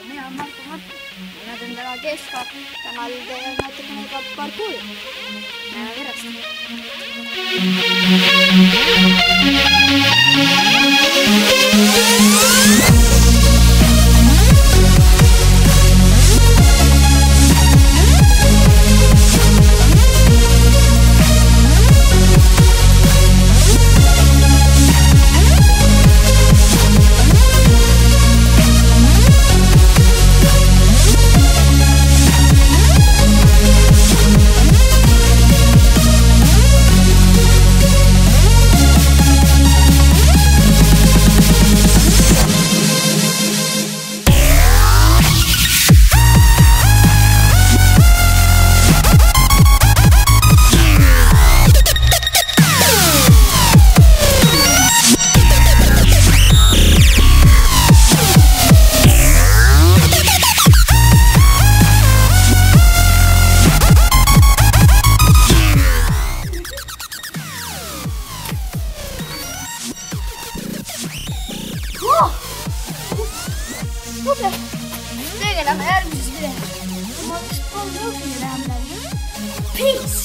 mina olen Marko Martin. Mina teen täna Keska, täna teen natukene ka parkouri. Näeme pärast. Super! Tegeleme järgmises videos. Ma vist polnud nõudnud teha midagi. Peace!